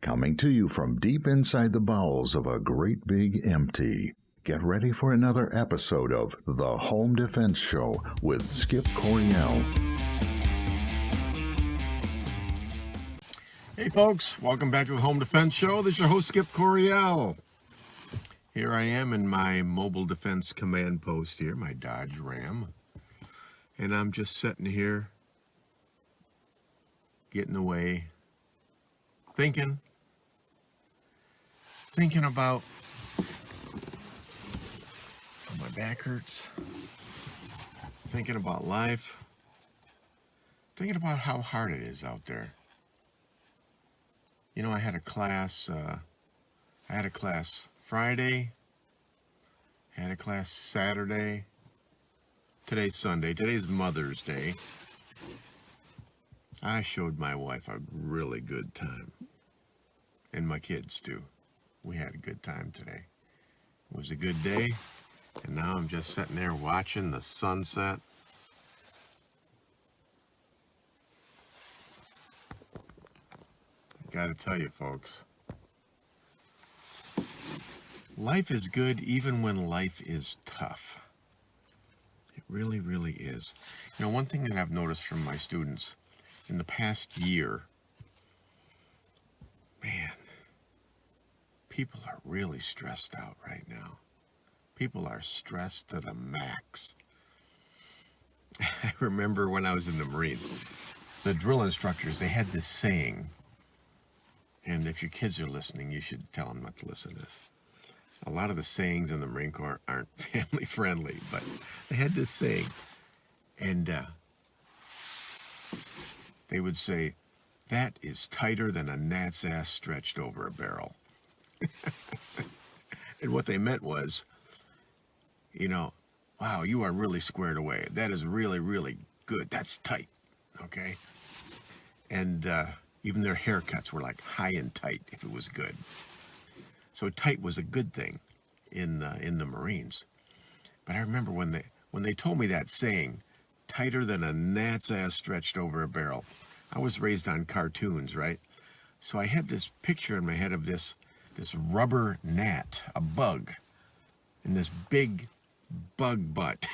coming to you from deep inside the bowels of a great big empty. Get ready for another episode of The Home Defense Show with Skip Coryell. Hey folks, welcome back to The Home Defense Show. This is your host, Skip Coryell. Here I am in my mobile defense command post here, my Dodge Ram. And I'm just sitting here, getting away, thinking about how my back hurts, thinking about life, thinking about how hard it is out there. You know, I had a class Friday, had a class Saturday, today's Sunday, today's Mother's Day. I showed my wife a really good time, and my kids too. We had a good time today. It was a good day, and now I'm just sitting there watching the sunset. I gotta tell you, folks, life is good even when life is tough. It really, really is. You know, one thing that I've noticed from my students in the past year, man, people are really stressed out right now. People are stressed to the max. I remember when I was in the Marines, the drill instructors, they had this saying, and if your kids are listening, you should tell them not to listen to this. A lot of the sayings in the Marine Corps aren't family friendly, but they had this saying, and they would say, "That is tighter than a gnat's ass stretched over a barrel." And what they meant was, you know, wow, you are really squared away. That is really, really good. That's tight, okay? And even their haircuts were like high and tight if it was good. So tight was a good thing in the Marines. But I remember when they told me that saying, tighter than a gnat's ass stretched over a barrel. I was raised on cartoons, right? So I had this picture in my head of this rubber gnat, a bug, and this big bug butt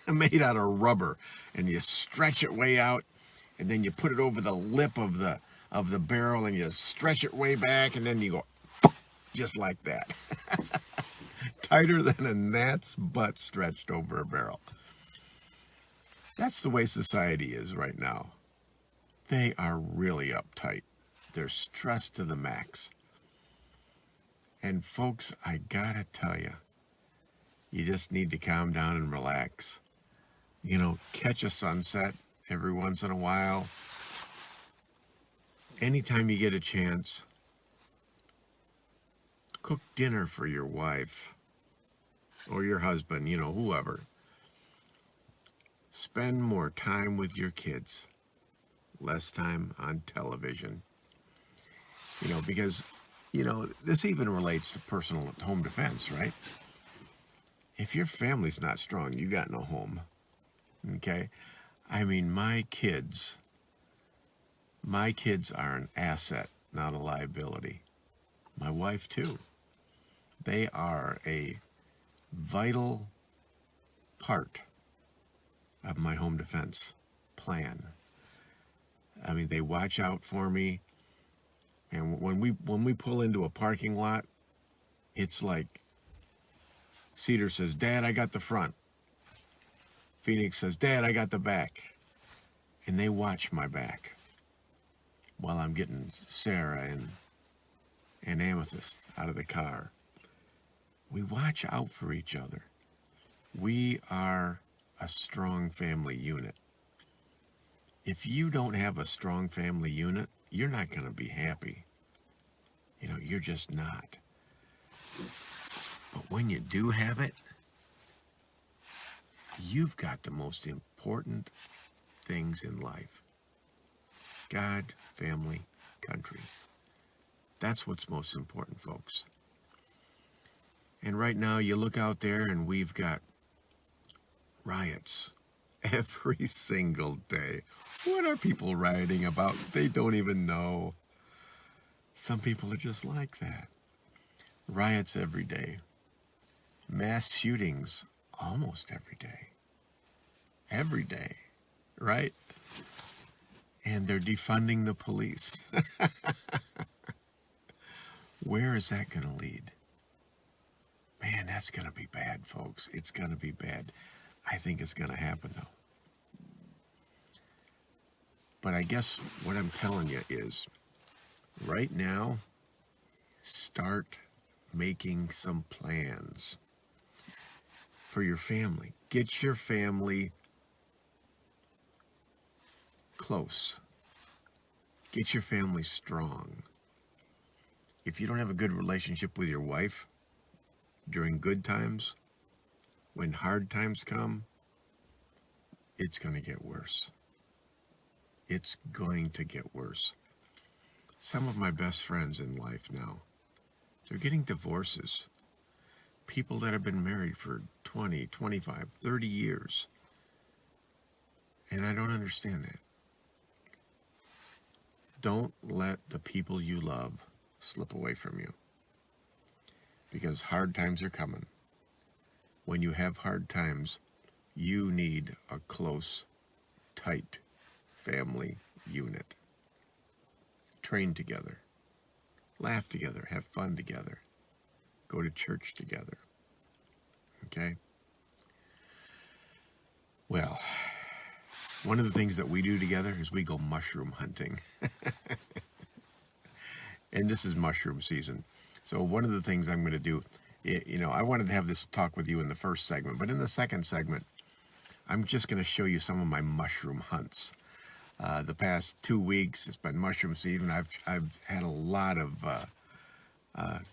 made out of rubber, and you stretch it way out, and then you put it over the lip of the barrel, and you stretch it way back, and then you go just like that. Tighter than a gnat's butt stretched over a barrel. That's the way society is right now. They are really uptight. They're stressed to the max. And folks, I gotta tell you, you just need to calm down and relax. You know, catch a sunset every once in a while. Anytime you get a chance, cook dinner for your wife or your husband, you know, whoever. Spend more time with your kids, less time on television. You know, because, you know, this even relates to personal home defense, right? If your family's not strong, you got no home, okay? I mean, my kids are an asset, not a liability. My wife, too. They are a vital part of my home defense plan. I mean, they watch out for me. And when we pull into a parking lot, it's like Cedar says, "Dad, I got the front." Phoenix says, "Dad, I got the back." And they watch my back while I'm getting Sarah and Amethyst out of the car. We watch out for each other. We are a strong family unit. If you don't have a strong family unit, you're not going to be happy. You know, you're just not. But when you do have it, you've got the most important things in life. God, family, country. That's what's most important, folks. And right now, you look out there and we've got riots every single day. What are people rioting about? They don't even know. Some people are just like that. Riots every day. Mass shootings almost every day. Every day, right? And they're defunding the police. Where is that going to lead? Man, that's going to be bad, folks. It's going to be bad. I think it's going to happen, though. But I guess what I'm telling you is, right now, start making some plans for your family. Get your family close. Get your family strong. If you don't have a good relationship with your wife during good times, when hard times come, it's going to get worse. It's going to get worse. Some of my best friends in life now, they're getting divorces. People that have been married for 20, 25, 30 years. And I don't understand that. Don't let the people you love slip away from you. Because hard times are coming. When you have hard times, you need a close, tight family unit. Train together. Laugh together. Have fun together. Go to church together. Okay? Well, one of the things that we do together is we go mushroom hunting. And this is mushroom season. So one of the things I'm going to do, I wanted to have this talk with you in the first segment, but in the second segment, I'm just going to show you some of my mushroom hunts. The past 2 weeks, it's been mushroom season. I've had a lot of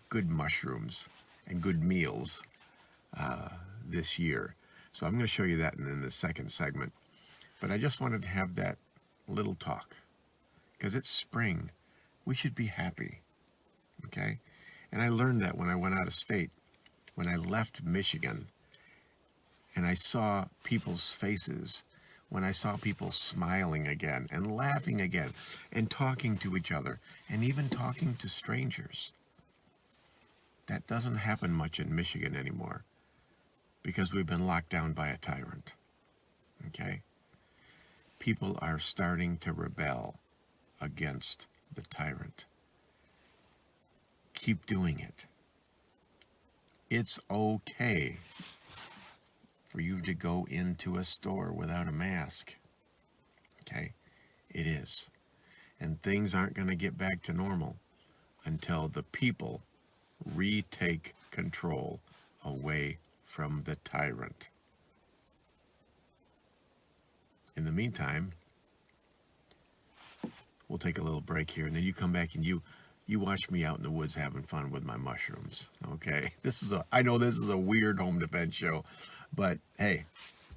good mushrooms and good meals this year. So I'm going to show you that in the second segment. But I just wanted to have that little talk because it's spring. We should be happy, okay? And I learned that when I went out of state, when I left Michigan, and I saw people's faces, when I saw people smiling again and laughing again and talking to each other and even talking to strangers. That doesn't happen much in Michigan anymore because we've been locked down by a tyrant, okay? People are starting to rebel against the tyrant. Keep doing it. It's okay for you to go into a store without a mask. Okay? It is. And things aren't going to get back to normal until the people retake control away from the tyrant. In the meantime, we'll take a little break here, and then you come back and you watch me out in the woods having fun with my mushrooms, okay? I know this is a weird home defense show, but hey,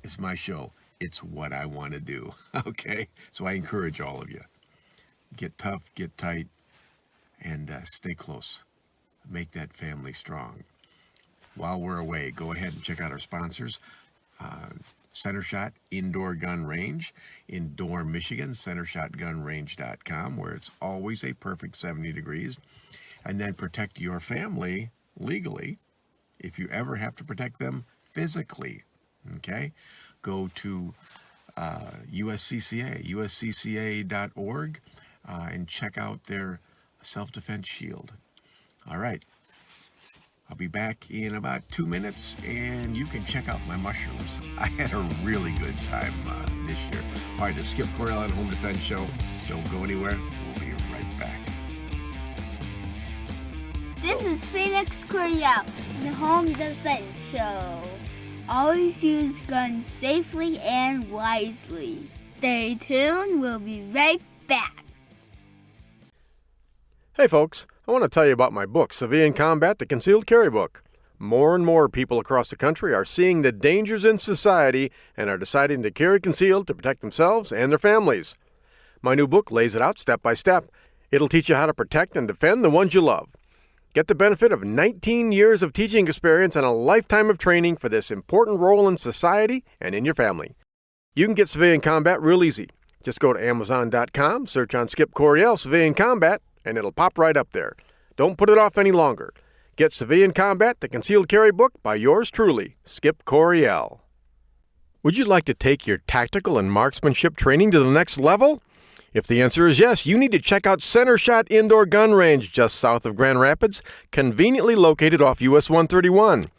it's my show. It's what I want to do, okay? So I encourage all of you. Get tough, get tight, and stay close. Make that family strong. While we're away, go ahead and check out our sponsors. Center Shot Indoor Gun Range in Dorr, Michigan, centershotgunrange.com, where it's always a perfect 70 degrees. And then protect your family legally if you ever have to protect them physically, okay? Go to USCCA, uscca.org, and check out their self-defense shield. All right. I'll be back in about 2 minutes, and you can check out my mushrooms. I had a really good time this year. All right, the Skip Coriel on Home Defense Show. Don't go anywhere. We'll be right back. This is Felix Coriel, the Home Defense Show. Always use guns safely and wisely. Stay tuned. We'll be right back. Hey folks, I want to tell you about my book, Civilian Combat, the Concealed Carry Book. More and more people across the country are seeing the dangers in society and are deciding to carry concealed to protect themselves and their families. My new book lays it out step by step. It'll teach you how to protect and defend the ones you love. Get the benefit of 19 years of teaching experience and a lifetime of training for this important role in society and in your family. You can get Civilian Combat real easy. Just go to Amazon.com, search on Skip Coriel Civilian Combat, and it'll pop right up there. Don't put it off any longer. Get Civilian Combat, the Concealed Carry book by yours truly, Skip Coryell. Would you like to take your tactical and marksmanship training to the next level? If the answer is yes, you need to check out Center Shot Indoor Gun Range just south of Grand Rapids, conveniently located off US 131.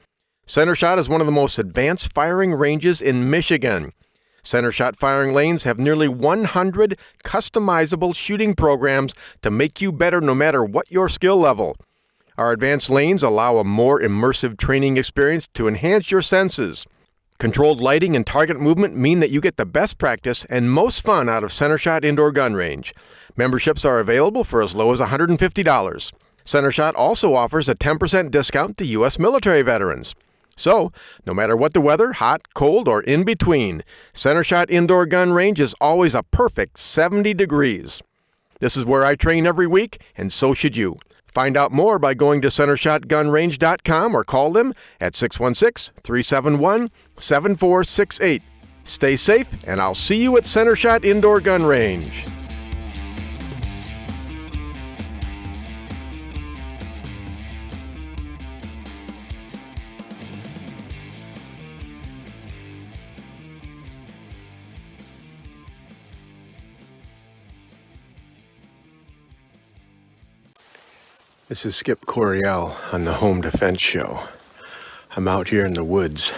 Center Shot is one of the most advanced firing ranges in Michigan. Center Shot firing lanes have nearly 100 customizable shooting programs to make you better no matter what your skill level. Our advanced lanes allow a more immersive training experience to enhance your senses. Controlled lighting and target movement mean that you get the best practice and most fun out of Center Shot Indoor Gun Range. Memberships are available for as low as $150. Center Shot also offers a 10% discount to U.S. military veterans. So, no matter what the weather, hot, cold, or in between, Center Shot Indoor Gun Range is always a perfect 70 degrees. This is where I train every week, and so should you. Find out more by going to centershotgunrange.com or call them at 616-371-7468. Stay safe, and I'll see you at Center Shot Indoor Gun Range. This is Skip Coryell on the Home Defense Show. I'm out here in the woods,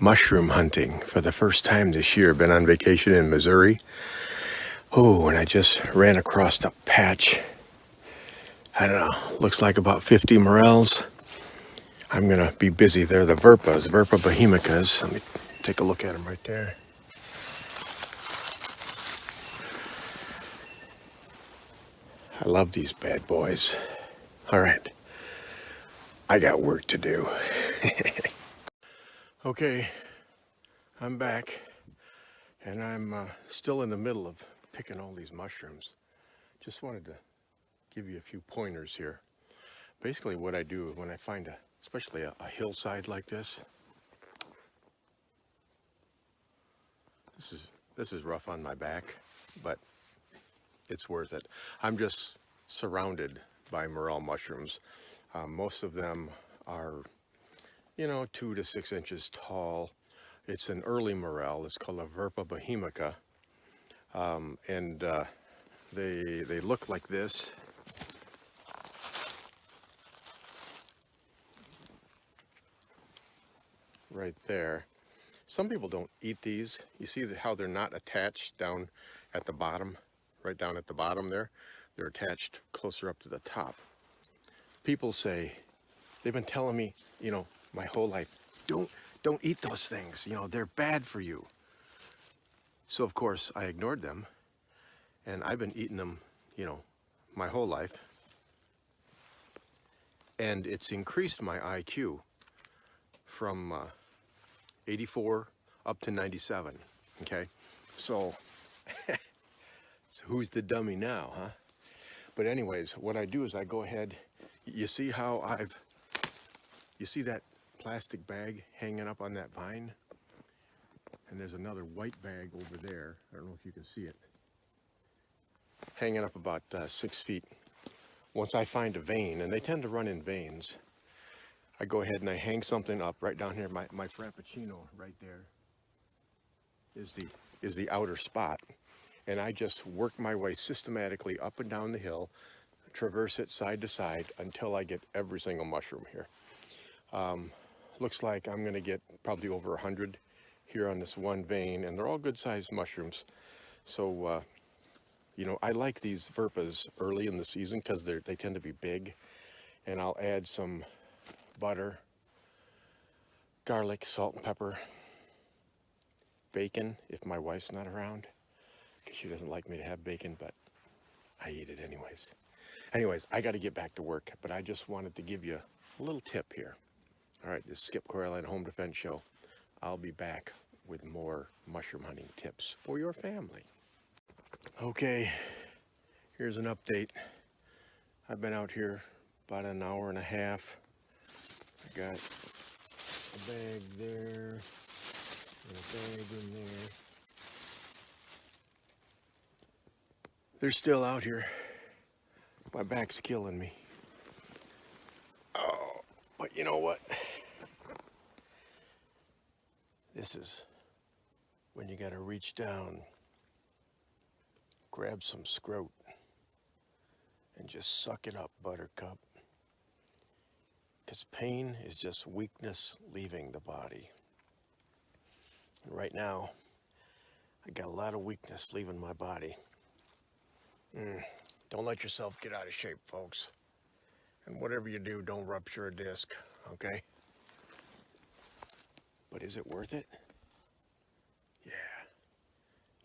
mushroom hunting for the first time this year. Been on vacation in Missouri. Oh, and I just ran across a patch. I don't know, looks like about 50 morels. I'm gonna be busy. They're the Verpa bohemicas. Let me take a look at them right there. I love these bad boys. All right, I got work to do. Okay, I'm back, and I'm still in the middle of picking all these mushrooms. Just wanted to give you a few pointers here. Basically what I do when I find especially a hillside like this, this is rough on my back, but it's worth it. I'm just surrounded by morel mushrooms. Most of them are, 2 to 6 inches tall. It's an early morel. It's called a Verpa bohemica. And they look like this. Right there. Some people don't eat these. You see how they're not attached down at the bottom? Right down at the bottom there, they're attached closer up to the top. People say, they've been telling me, my whole life, don't eat those things, they're bad for you. So of course I ignored them, and I've been eating them, my whole life, and it's increased my IQ from 84 up to 97, okay? So who's the dummy now, huh? But anyways, what I do is I go ahead, you see that plastic bag hanging up on that vine? And there's another white bag over there. I don't know if you can see it. Hanging up about 6 feet. Once I find a vein, and they tend to run in veins, I go ahead and I hang something up right down here. My Frappuccino right there is the outer spot. And I just work my way systematically up and down the hill, traverse it side to side until I get every single mushroom here. Looks like I'm going to get probably over 100 here on this one vein, and they're all good-sized mushrooms. So, I like these Verpas early in the season because they tend to be big, and I'll add some butter, garlic, salt and pepper, bacon if my wife's not around. She doesn't like me to have bacon, but I eat it anyways. Anyways, I got to get back to work, but I just wanted to give you a little tip here. All right, this is Skip Coryell at Home Defense Show. I'll be back with more mushroom hunting tips for your family. Okay, here's an update. I've been out here about an hour and a half. I got a bag there, and a bag in there. They're still out here. My back's killing me. Oh, but you know what? This is when you gotta reach down, grab some scrote, and just suck it up, Buttercup. Because pain is just weakness leaving the body. And right now, I got a lot of weakness leaving my body. Don't let yourself get out of shape, folks. And whatever you do, don't rupture a disc, okay? But is it worth it?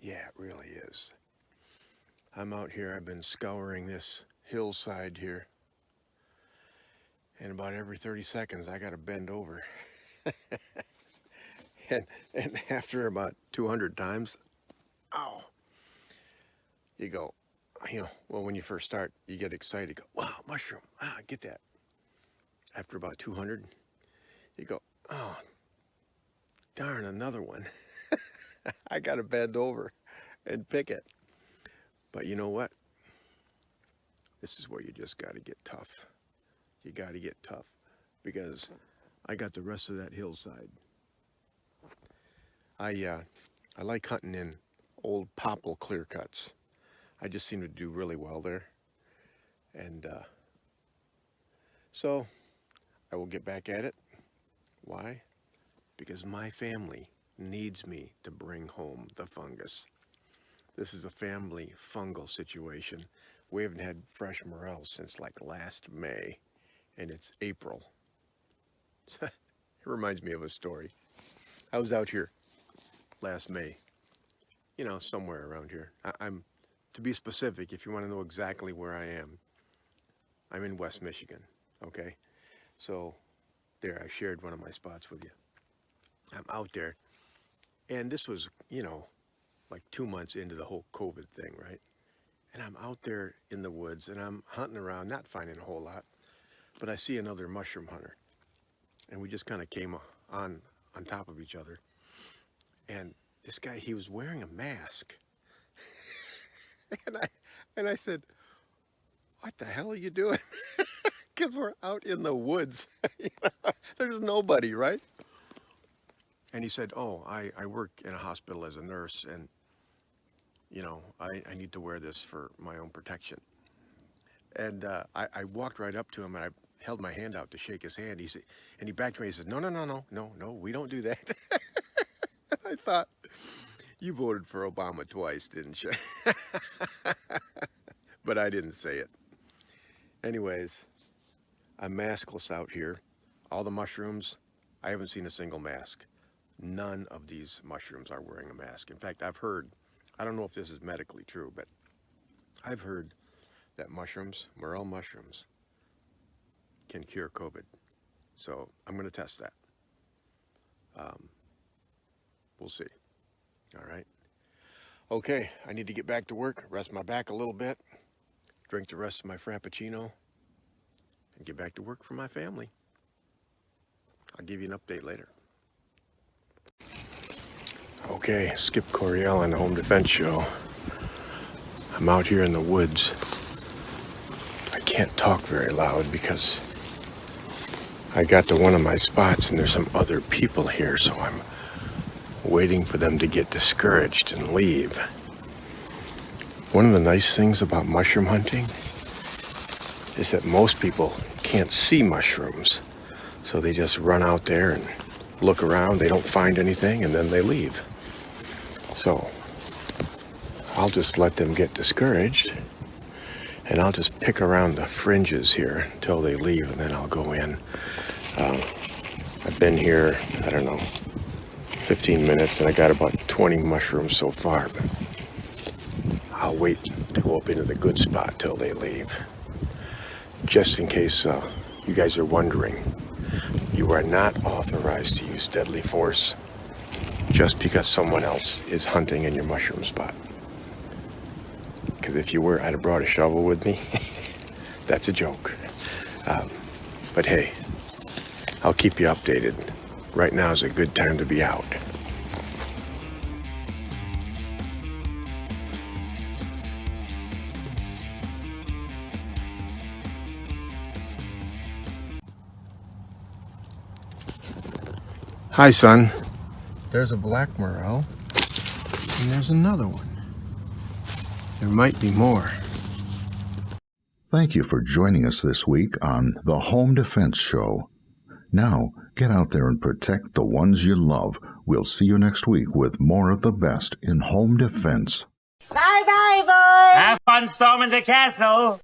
Yeah, it really is. I'm out here, I've been scouring this hillside here. And about every 30 seconds, I gotta bend over. and after about 200 times, ow, you go, well, when you first start, you get excited, you go, wow, mushroom, get that. After about 200, you go, oh, darn, another one. I gotta bend over and pick it. But you know what? This is where you just gotta get tough. You gotta get tough, because I got the rest of that hillside. I like hunting in old popple clear cuts. I just seem to do really well there. And so I will get back at it. Why? Because my family needs me to bring home the fungus. This is a family fungal situation. We haven't had fresh morel since like last May, and it's April. It reminds me of a story. I was out here last May, somewhere around here. I'm, to be specific, if you want to know exactly where I am, I'm in West Michigan, okay? So there, I shared one of my spots with you. I'm out there, and this was, like 2 months into the whole COVID thing, right? And I'm out there in the woods, and I'm hunting around, not finding a whole lot, but I see another mushroom hunter, and we just kind of came on top of each other. And this guy, he was wearing a mask. and I said, what the hell are you doing? Because we're out in the woods. There's nobody, right? And he said, oh, I work in a hospital as a nurse, and, I need to wear this for my own protection. And I walked right up to him, and I held my hand out to shake his hand. He said, and he backed me. He said, no, we don't do that. I thought, you voted for Obama twice, didn't you? But I didn't say it. Anyways, I'm maskless out here. All the mushrooms, I haven't seen a single mask. None of these mushrooms are wearing a mask. In fact, I've heard, I don't know if this is medically true, but I've heard that mushrooms, morel mushrooms, can cure COVID. So I'm going to test that. We'll see. All right. Okay, I need to get back to work, rest my back a little bit, drink the rest of my Frappuccino, and get back to work for my family. I'll give you an update later. Okay, Skip Coryell on the Home Defense Show. I'm out here in the woods. I can't talk very loud because I got to one of my spots and there's some other people here, so I'm waiting for them to get discouraged and leave. One of the nice things about mushroom hunting is that most people can't see mushrooms, so they just run out there and look around, they don't find anything, and then they leave. So I'll just let them get discouraged, and I'll just pick around the fringes here until they leave, and then I'll go in. I've been here, I don't know, 15 minutes, and I got about 20 mushrooms so far, but I'll wait to go up into the good spot till they leave. Just in case you guys are wondering, you are not authorized to use deadly force just because someone else is hunting in your mushroom spot. Because if you were, I'd have brought a shovel with me. That's a joke. But hey, I'll keep you updated. Right now is a good time to be out. Hi, son. There's a black morel, and there's another one. There might be more. Thank you for joining us this week on the Home Defense Show. Now, get out there and protect the ones you love. We'll see you next week with more of the best in home defense. Bye-bye, boys! Have fun storming the castle!